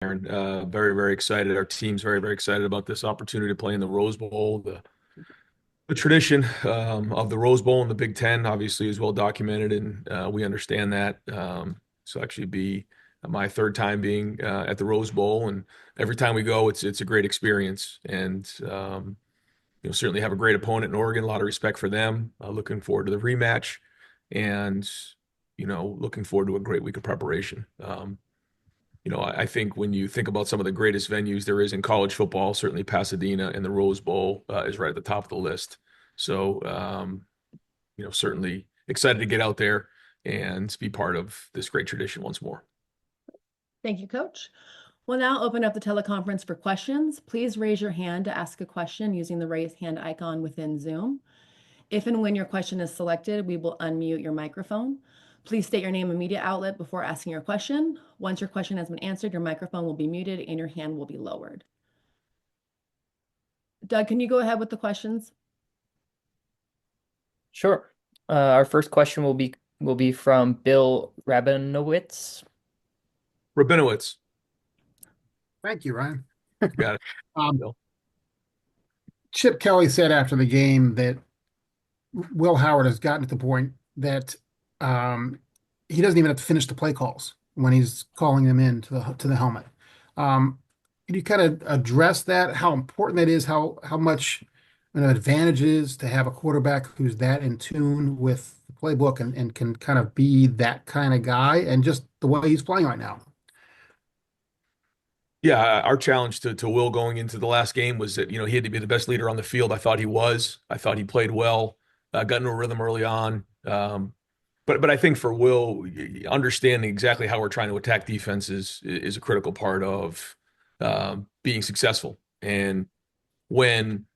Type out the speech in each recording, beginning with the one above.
Aaron. Very, very excited. Our team's very, very excited about this opportunity to play in the Rose Bowl. The tradition of the Rose Bowl and the Big Ten obviously is well documented, and we understand that. So actually be my third time being at the Rose Bowl, and every time we go, it's a great experience. And certainly have a great opponent in Oregon. A lot of respect for them. Looking forward to the rematch, and looking forward to a great week of preparation. I think when you think about some of the greatest venues there is in college football, certainly Pasadena and the Rose Bowl is right at the top of the list. So, certainly excited to get out there and be part of this great tradition once more. Thank you, Coach. We'll now open up the teleconference for questions. Please raise your hand to ask a question using the raise hand icon within Zoom. If and when your question is selected, we will unmute your microphone. Please state your name and media outlet before asking your question. Once your question has been answered, your microphone will be muted and your hand will be lowered. Doug, can you go ahead with the questions? Sure. Our first question will be from Bill Rabinowitz. Rabinowitz. Thank you, Ryan. You got it. Um, Chip Kelly said after the game that Will Howard has gotten to the point that he doesn't even have to finish the play calls when he's calling them in to the helmet. Can you kind of address that? How important that is? How much an advantage it is to have a quarterback who's that in tune with the playbook and can kind of be that kind of guy, and just the way he's playing right now. Yeah, our challenge to Will going into the last game was that, he had to be the best leader on the field. I thought he was. I thought he played well, got into a rhythm early on. But I think for Will, understanding exactly how we're trying to attack defenses is a critical part of being successful. And when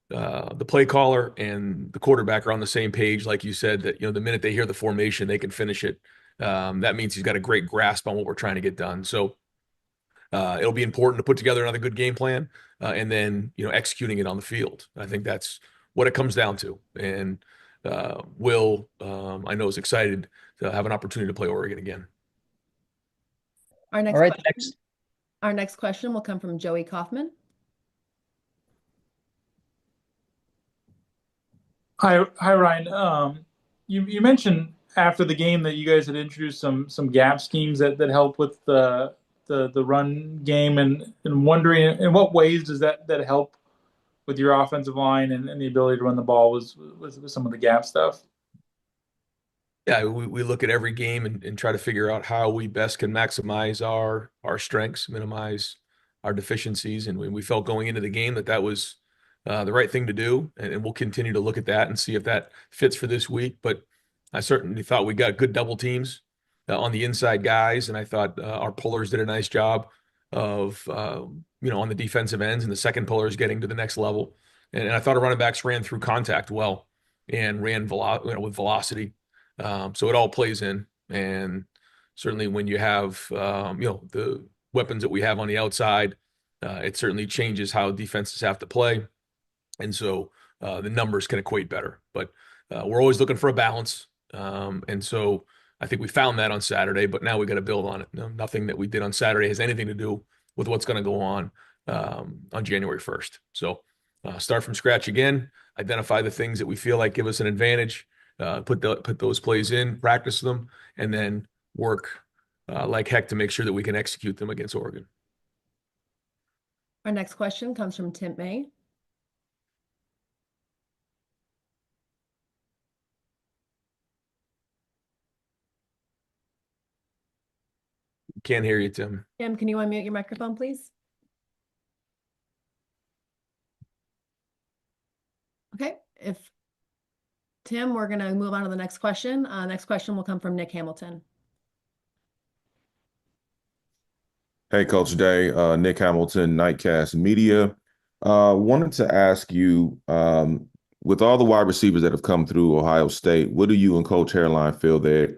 the play caller and the quarterback are on the same page, like you said, that the minute they hear the formation, they can finish it. That means he's got a great grasp on what we're trying to get done. So it'll be important to put together another good game plan and then executing it on the field. I think that's what it comes down to. And Will, I know, is excited to have an opportunity to play Oregon again. Our next All right, question, our next question will come from Joey Kaufman. Hi, Ryan. You mentioned after the game that you guys had introduced some gap schemes that help with the run game, and wondering in what ways does that help with your offensive line and the ability to run the ball with some of the gap stuff. Yeah, we look at every game and try to figure out how we best can maximize our strengths, minimize our deficiencies. And we felt going into the game that was the right thing to do. And we'll continue to look at that and see if that fits for this week. But I certainly thought we got good double teams on the inside guys. And I thought our pullers did a nice job of, on the defensive ends, and the second pullers getting to the next level. And I thought our running backs ran through contact well and ran with velocity. So it all plays in. And certainly when you have, the weapons that we have on the outside, it certainly changes how defenses have to play. And so the numbers can equate better. But we're always looking for a balance. And so I think we found that on Saturday, but now we got to build on it. Nothing that we did on Saturday has anything to do with what's going to go on January 1st. So start from scratch again, identify the things that we feel like give us an advantage, put those plays in, practice them, and then work like heck to make sure that we can execute them against Oregon. Our next question comes from Tim May. Can't hear you, Tim. Tim, can you unmute your microphone, please? Okay, Tim, we're going to move on to the next question. Next question will come from Nick Hamilton. Hey, Coach Day, Nick Hamilton, Nightcast Media. Wanted to ask you, with all the wide receivers that have come through Ohio State, what do you and Coach Hairline feel that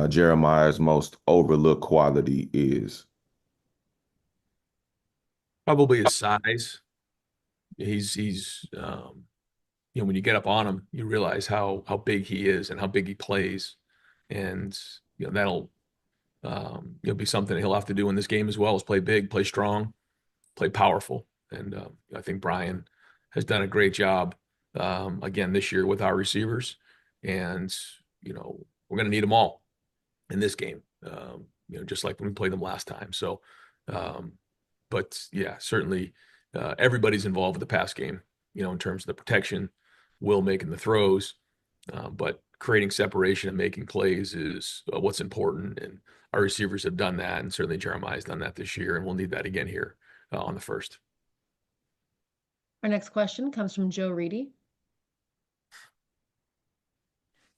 Jeremiah's most overlooked quality is? Probably his size. He's when you get up on him, you realize how big he is and how big he plays, and that'll It'll be something he'll have to do in this game as well, is play big, play strong, play powerful. And I think Brian has done a great job again this year with our receivers. And, we're going to need them all in this game, just like when we played them last time. So, um, but yeah, certainly everybody's involved with the pass game, in terms of the protection, Will making the throws, but creating separation and making plays is what's important. And our receivers have done that. And certainly Jeremiah's done that this year. And we'll need that again here on the first. Our next question comes from Joe Reedy.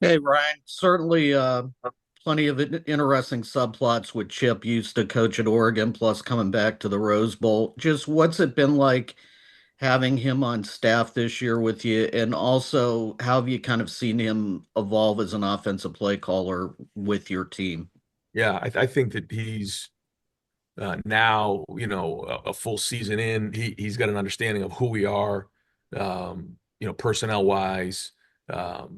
Hey, Ryan. Certainly plenty of interesting subplots with Chip used to coach at Oregon, plus coming back to the Rose Bowl. Just what's it been like having him on staff this year with you? And also, how have you kind of seen him evolve as an offensive play caller with your team? Yeah, I think that he's now, a full season in, he's got an understanding of who we are, personnel wise, now,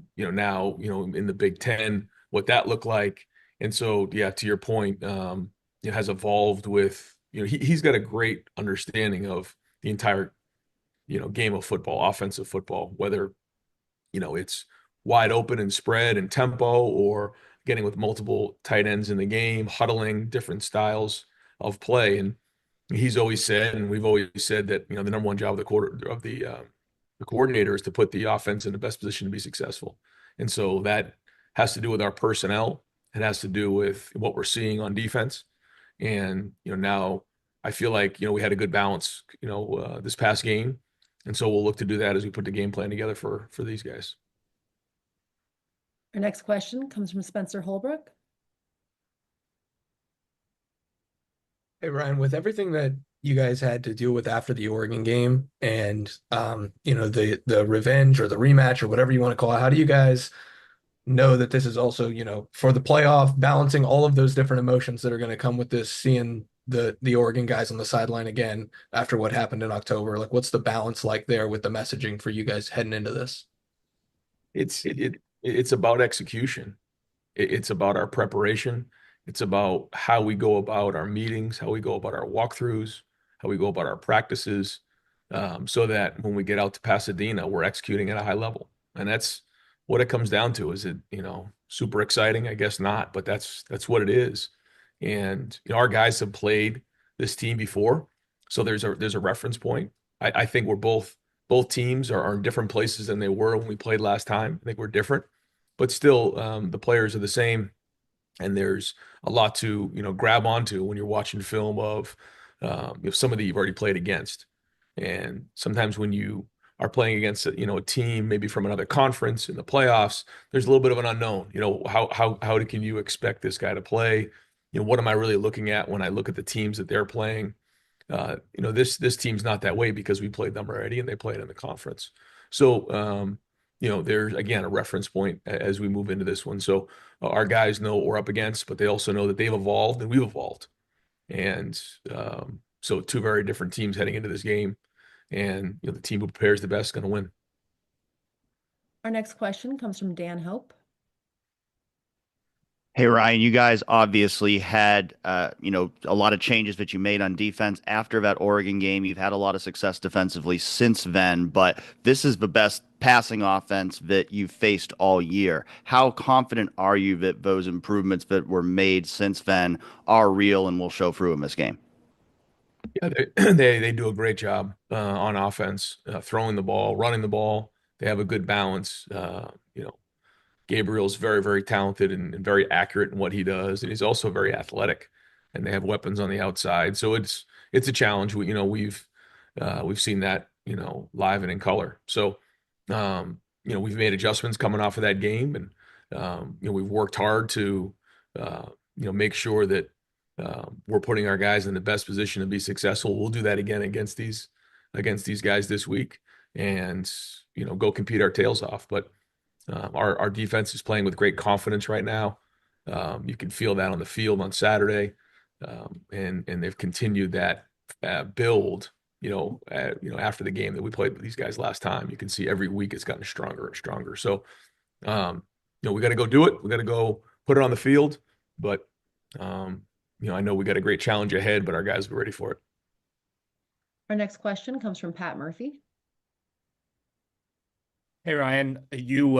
in the Big Ten, what that looked like. And so, yeah, to your point, it has evolved with, he's got a great understanding of the entire, game of football, offensive football, whether, it's wide open and spread and tempo, or getting with multiple tight ends in the game, huddling different styles of play. And he's always said, and we've always said that, the number one job of the coordinator is to put the offense in the best position to be successful. And so that has to do with our personnel. It has to do with what we're seeing on defense. And, now I feel like, we had a good balance, this past game. And so we'll look to do that as we put the game plan together for these guys. Our next question comes from Spencer Holbrook. Hey Ryan, with everything that you guys had to deal with after the Oregon game and the revenge or the rematch or whatever you want to call it, how do you guys know that this is also, for the playoff, balancing all of those different emotions that are going to come with this, seeing the Oregon guys on the sideline again after what happened in October? Like, what's the balance like there with the messaging for you guys heading into this? It's about execution. It's about our preparation. It's about how we go about our meetings, how we go about our walkthroughs, how we go about our practices, so that when we get out to Pasadena, we're executing at a high level. And that's what it comes down to. Is it, super exciting? I guess not, but that's what it is. And our guys have played this team before, so there's a reference point. I think both teams are in different places than they were when we played last time. I think we're different, but still, the players are the same. And there's a lot to, grab onto when you're watching film of somebody you've already played against. And sometimes when you are playing against a team maybe from another conference in the playoffs, there's a little bit of an unknown. How can you expect this guy to play? What am I really looking at when I look at the teams that they're playing? This team's not that way because we played them already and they played in the conference. So there's again a reference point as we move into this one. So our guys know what we're up against, but they also know that they've evolved and we've evolved. And so two very different teams heading into this game, and the team who prepares the best is going to win. Our next question comes from Dan Hope. Hey Ryan, you guys obviously had a lot of changes that you made on defense after that Oregon game. You've had a lot of success defensively since then, but this is the best passing offense that you've faced all year. How confident are you that those improvements that were made since then are real and will show through in this game? Yeah, they do a great job on offense, throwing the ball, running the ball. They have a good balance. Gabriel's very, very talented and very accurate in what he does, and he's also very athletic. And they have weapons on the outside, so it's a challenge. We've seen that live and in color. So we've made adjustments coming off of that game, and we've worked hard to make sure that we're putting our guys in the best position to be successful. We'll do that again against these guys this week, and go compete our tails off. But our defense is playing with great confidence right now. You can feel that on the field on Saturday, and they've continued that build. After the game that we played with these guys last time, you can see every week it's gotten stronger and stronger. So, we got to go do it. We got to go put it on the field. But I know we got a great challenge ahead, but our guys will be ready for it. Our next question comes from Pat Murphy. Hey Ryan, you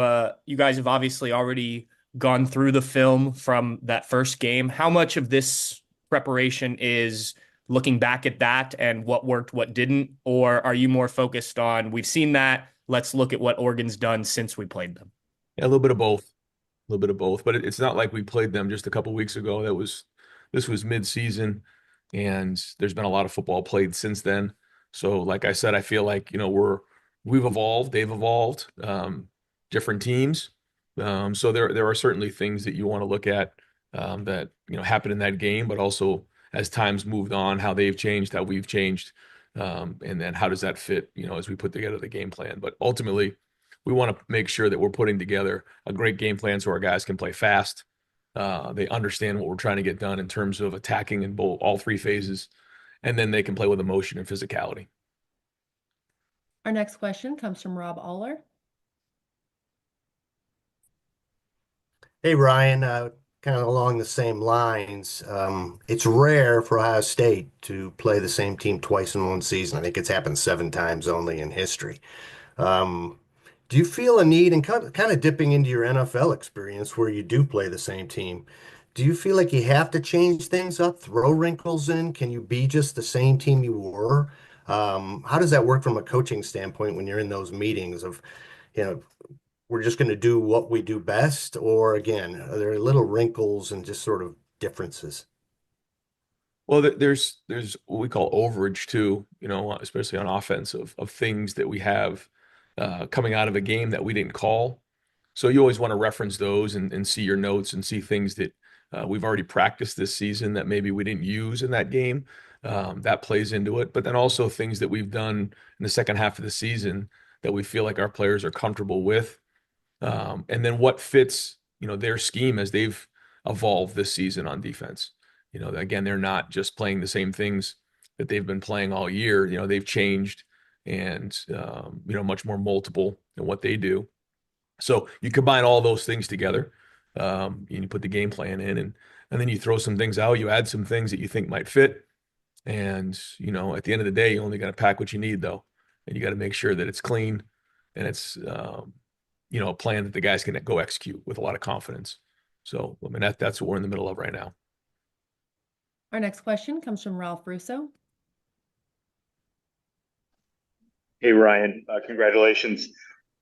guys have obviously already gone through the film from that first game. How much of this preparation is looking back at that and what worked, what didn't? Or are you more focused on we've seen that, let's look at what Oregon's done since we played them? Yeah, a little bit of both, a little bit of both. But it's not like we played them just a couple weeks ago. This was mid-season, and there's been a lot of football played since then. So, like I said, I feel like we've evolved, they've evolved, different teams. So there are certainly things that you want to look at that happened in that game, but also as times moved on, how they've changed, how we've changed, and then how does that fit, as we put together the game plan. But ultimately, we want to make sure that we're putting together a great game plan so our guys can play fast. They understand what we're trying to get done in terms of attacking in all three phases, and then they can play with emotion and physicality. Our next question comes from Rob Aller. Hey, Ryan, kind of along the same lines. It's rare for Ohio State to play the same team twice in one season. I think it's happened 7 times only in history. Um, do you feel a need, and kind of dipping into your NFL experience where you do play the same team, do you feel like you have to change things up, throw wrinkles in? Can you be just the same team you were? How does that work from a coaching standpoint when you're in those meetings of, you know, we're just going to do what we do best? Or again, are there little wrinkles and just sort of differences? Well, there's what we call overage too, especially on offense of things that we have coming out of a game that we didn't call. So you always want to reference those and see your notes and see things that we've already practiced this season that maybe we didn't use in that game. That plays into it. But then also things that we've done in the second half of the season that we feel like our players are comfortable with. And then what fits, their scheme as they've evolved this season on defense. Again, they're not just playing the same things that they've been playing all year. They've changed and, much more multiple in what they do. So you combine all those things together, and you put the game plan in, and then you throw some things out. You add some things that you think might fit, and at the end of the day, you only got to pack what you need, though, and you got to make sure that it's clean and it's a plan that the guys can go execute with a lot of confidence. So I mean that's what we're in the middle of right now. Our next question comes from Ralph Russo. Hey, Ryan, congratulations.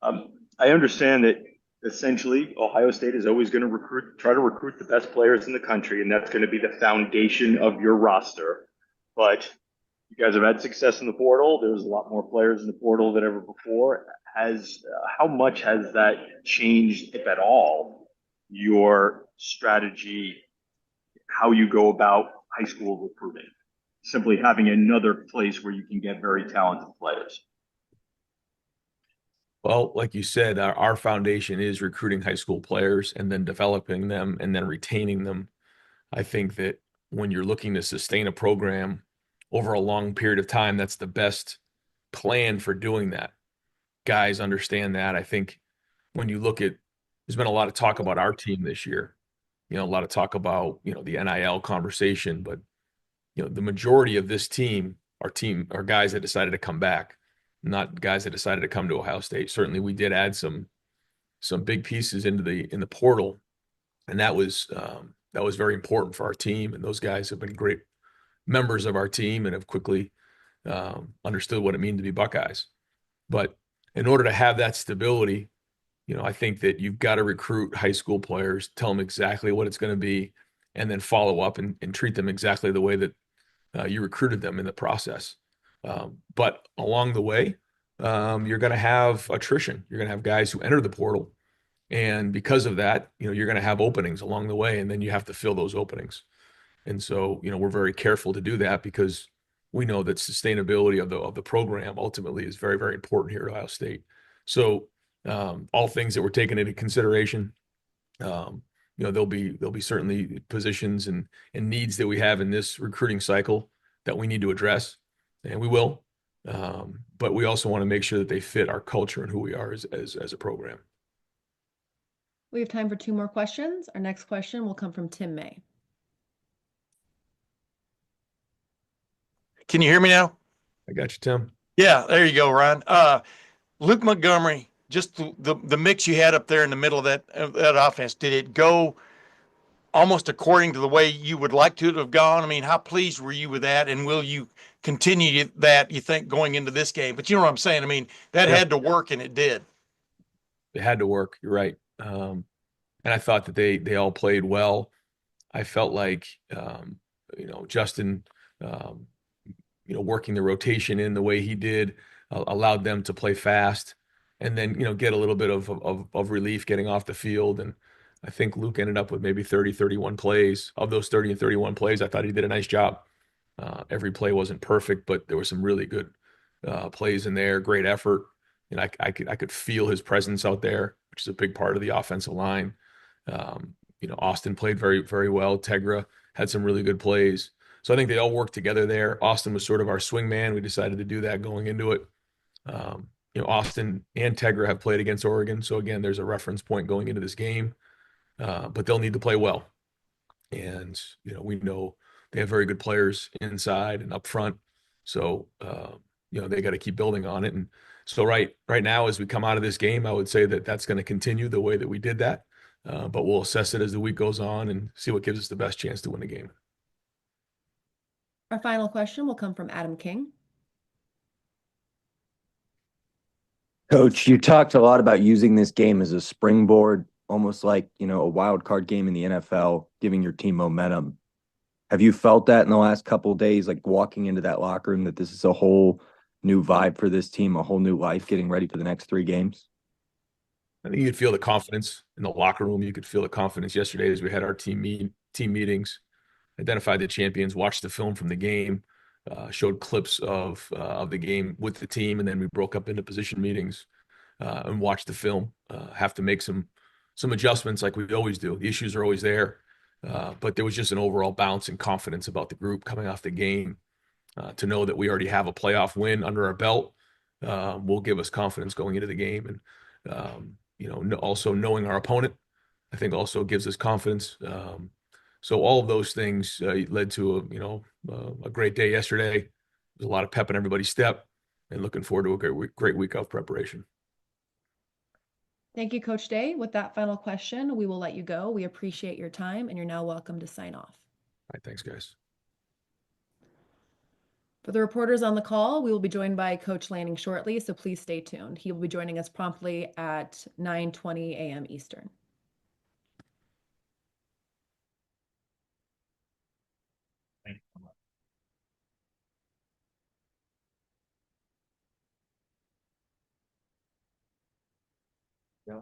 I understand that essentially Ohio State is always going to try to recruit the best players in the country, and that's going to be the foundation of your roster. But you guys have had success in the portal. There's a lot more players in the portal than ever before. How much has that changed, if at all, your strategy, how you go about high school recruiting? Simply having another place where you can get very talented players. Well, like you said, our foundation is recruiting high school players and then developing them and then retaining them. I think that when you're looking to sustain a program over a long period of time, that's the best plan for doing that. Guys understand that. I think when you look at, there's been a lot of talk about our team this year, a lot of talk about, the NIL conversation, but, the majority of this team are guys that decided to come back, not guys that decided to come to Ohio State. Certainly we did add some big pieces in the portal, and that was very important for our team. And those guys have been great members of our team and have quickly understood what it means to be Buckeyes. But in order to have that stability, I think that you've got to recruit high school players, tell them exactly what it's going to be, and then follow up and treat them exactly the way that you recruited them in the process. But along the way, you're going to have attrition. You're going to have guys who enter the portal. And because of that, you're going to have openings along the way, and then you have to fill those openings. And so, we're very careful to do that because we know that sustainability of the program ultimately is very, very important here at Ohio State. So, all things that we're taking into consideration. There'll be certainly positions and needs that we have in this recruiting cycle that we need to address, and we will. But we also want to make sure that they fit our culture and who we are as a program. We have time for 2 more questions. Our next question will come from Tim May. Can you hear me now? I got you, Tim. Yeah, there you go, Ryan. Luke Montgomery, just the mix you had up there in the middle of that offense, did it go almost according to the way you would like to have gone? I mean, how pleased were you with that, and will you continue that, you think, going into this game? But you know what I'm saying? I mean, that Yeah, had to work, and it did. it had to work. You're right. And I thought that they all played well. I felt like Justin, um, working the rotation in the way he did allowed them to play fast, and then get a little bit of relief getting off the field. And I think Luke ended up with maybe 30, 31 plays. Of those 30 and 31 plays, I thought he did a nice job. Every play wasn't perfect, but there were some really good plays in there. Great effort, and I could feel his presence out there, which is a big part of the offensive line. Austin played very, very well. Tegra had some really good plays. So I think they all worked together there. Austin was sort of our swing man. We decided to do that going into it. Austin and Tegra have played against Oregon. So again, there's a reference point going into this game. But they'll need to play well. And, we know they have very good players inside and up front. So, they got to keep building on it. And so right now, as we come out of this game, I would say that that's going to continue the way that we did that. But we'll assess it as the week goes on and see what gives us the best chance to win the game. Our final question will come from Adam King. Coach, you talked a lot about using this game as a springboard, almost like, a wild card game in the NFL, giving your team momentum. Have you felt that in the last couple of days, like walking into that locker room, that this is a whole new vibe for this team, a whole new life getting ready for the next 3 games? I think you could feel the confidence in the locker room. You could feel the confidence yesterday as we had our team meetings, identified the champions, watched the film from the game, showed clips of the game with the team, and then we broke up into position meetings and watched the film. Have to make some adjustments like we always do. The issues are always there, but there was just an overall bounce and confidence about the group coming off the game. To know that we already have a playoff win under our belt will give us confidence going into the game, and also knowing our opponent, I think also gives us confidence. So all of those things led to a great day yesterday. There's a lot of pep in everybody's step, and looking forward to a great week of preparation. Thank you, Coach Day. With that final question, we will let you go. We appreciate your time, and you're now welcome to sign off. All right, thanks, guys. For the reporters on the call, we will be joined by Coach Lanning shortly, so please stay tuned. He will be joining us promptly at 9:20 a.m. Eastern. Yeah.